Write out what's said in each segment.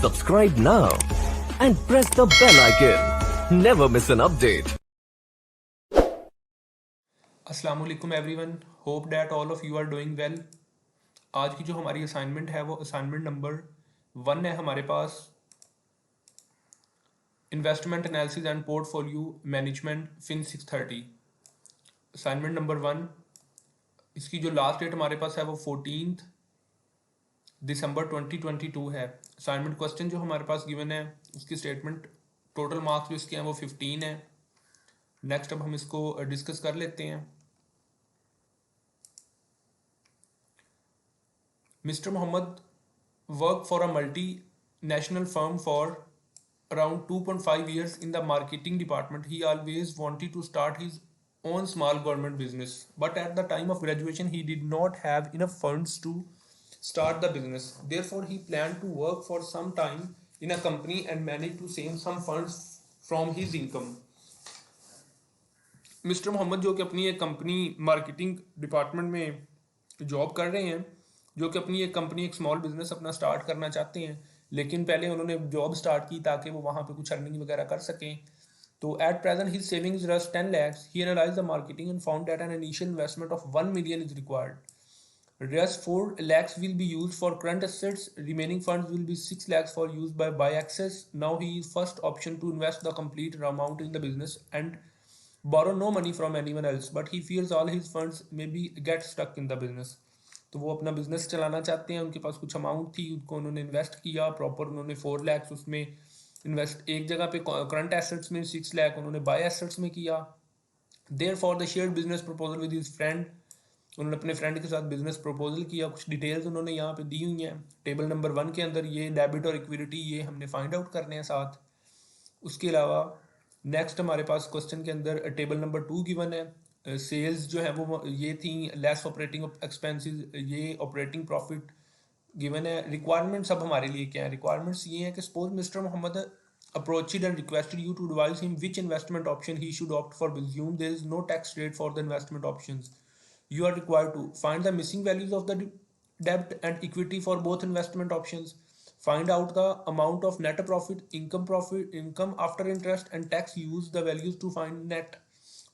Subscribe now and press the bell icon. Never miss an update. अस्सलाम वालेकुम everyone, hope that all of you are doing well. आज की जो हमारी assignment है वो असाइनमेंट नंबर 1 है हमारे पास, investment analysis and portfolio management FIN 630। Assignment number 1, इसकी जो लास्ट डेट हमारे पास है वो 14 दिसंबर 2022 है। असाइनमेंट क्वेश्चन जो हमारे पास गिवन है उसकी स्टेटमेंट टोटल मार्क्स जो इसके हैं वो 15 है। नेक्स्ट अब हम इसको डिस्कस कर लेते हैं। Mr. Mohammed worked for a multinational firm for around 2.5 years in the marketing department. He always wanted to start his own small government business, but at the time of graduation, he did not have enough funds to start the business. Therefore, he planned to work for some time in a company and managed to save some funds from his income. Mister Mohammed जो कि अपनी एक company marketing department में job कर रहे हैं, जो कि अपनी एक कंपनी एक स्मॉल बिजनेस अपना स्टार्ट करना चाहते हैं, लेकिन पहले उन्होंने जॉब स्टार्ट की ताकि वो वहाँ पे कुछ अर्निंग वगैरह कर सकें। तो एट प्रेजेंट हिज सेविंग्स रस 10 lakhs. He analyzed the marketing and found that an initial investment of 1 million is required. Rest 4 lakhs will be used for current assets. Remaining funds will be 6 lakhs for use by access. Now he is first option to invest the complete amount in the business and borrow no money from anyone else, but he fears all his funds may be get stuck in the business. तो वो अपना business चलाना चाहते हैं, उनके पास कुछ amount थी, उनको उन्होंने इन्वेस्ट किया प्रॉपर, उन्होंने 4 lakhs उसमें इन्वेस्ट एक जगह पे करंट एसेट्स में 6 lakh उन्होंने बाय एसेट्स में किया। Therefore the share business proposal with his friend, उन्होंने अपने फ्रेंड के साथ बिजनेस प्रपोजल किया। कुछ डिटेल्स उन्होंने यहाँ पे दी हुई हैं टेबल नंबर 1 के अंदर। ये डेबिट और इक्विटी ये हमने फाइंड आउट करने हैं साथ। उसके अलावा नेक्स्ट हमारे पास क्वेश्चन के अंदर टेबल नंबर 2 गिवन है। सेल्स जो है वो ये थी, लेस ऑपरेटिंग एक्सपेंसेस, ये ऑपरेटिंग प्रॉफिट गिवन है। रिक्वायरमेंट्स अब हमारे लिए क्या है? रिक्वायरमेंट्स ये है कि suppose mister Mohammed approached and requested you to advise him which investment option he should opt for. Assume there is no tax rate for the investment options. You are required to find the missing values of the debt and equity for both investment options. Find out the amount of net profit, income after interest and tax. Use the values to find net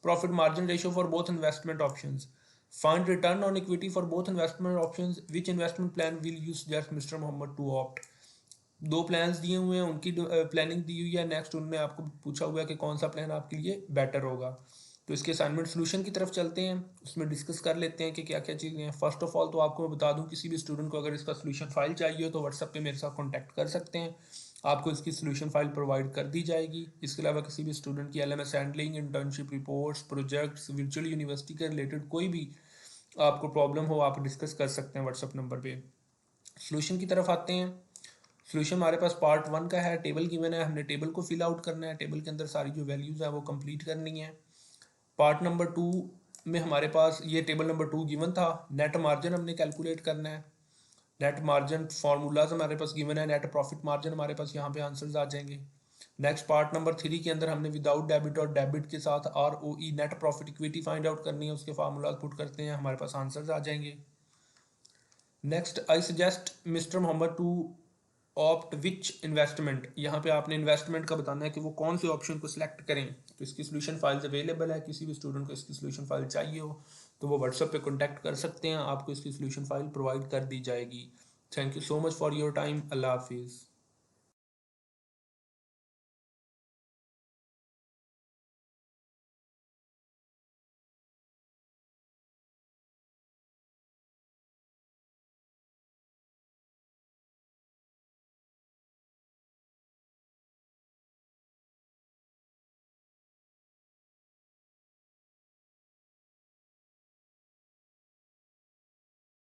profit margin ratio for both investment options. Find return on equity for both investment options. Which investment plan will you suggest Mr. Mohammed to opt? 2 plans दिए हुए हैं, उनकी planning दी हुई है। Next उन्होंने आपको पूछा हुआ है कि कौन सा प्लान आपके लिए बेटर होगा। तो इसके असाइनमेंट सोल्यूशन की तरफ चलते हैं, उसमें डिस्कस कर लेते हैं कि क्या क्या चीज़ें हैं। फर्स्ट ऑफ ऑल तो आपको मैं बता दूं, किसी भी स्टूडेंट को अगर इसका सोल्यूशन फाइल चाहिए हो तो व्हाट्सएप पे मेरे साथ कॉन्टैक्ट कर सकते हैं, आपको इसकी सोल्यूशन फाइल प्रोवाइड कर दी जाएगी। इसके अलावा किसी भी स्टूडेंट की LMS handling, internship reports, projects, virtual university के रिलेटेड कोई भी आपको प्रॉब्लम हो, आप डिस्कस कर सकते हैं व्हाट्सएप नंबर पर। सोल्यूशन की तरफ आते हैं। सोल्यूशन हमारे पास पार्ट 1 का है, टेबल गिवन है, हमने टेबल को फिल आउट करना है, टेबल के अंदर सारी जो वैल्यूज़ है वो कंप्लीट करनी है। पार्ट नंबर 2 में हमारे पास ये टेबल नंबर 2 गिवन था, नेट मार्जिन हमने कैलकुलेट करना है। नेट मार्जिन फार्मूलाज हमारे पास गिवन है, नेट प्रॉफिट मार्जिन हमारे पास यहाँ पे आंसर्स आ जाएंगे। नेक्स्ट पार्ट नंबर 3 के अंदर हमने विदाउट डेबिट और डेबिट के साथ ROE net profit equity find out करनी है, उसके फार्मूलाज पुट करते हैं, हमारे पास आंसर्स आ जाएंगे। Next I suggest mister Mohammed to opt which investment, यहाँ पे आपने इन्वेस्टमेंट का बताना है कि वो कौन से ऑप्शन को सिलेक्ट करें। तो इसकी सोल्यूशन फाइल्स अवेलेबल है, किसी भी स्टूडेंट को इसकी सोल्यूशन फाइल चाहिए हो तो वो व्हाट्सएप पे कॉन्टैक्ट कर सकते हैं, आपको इसकी सोल्यूशन फाइल प्रोवाइड कर दी जाएगी। Thank you so much for your time. अल्लाह हाफिज़।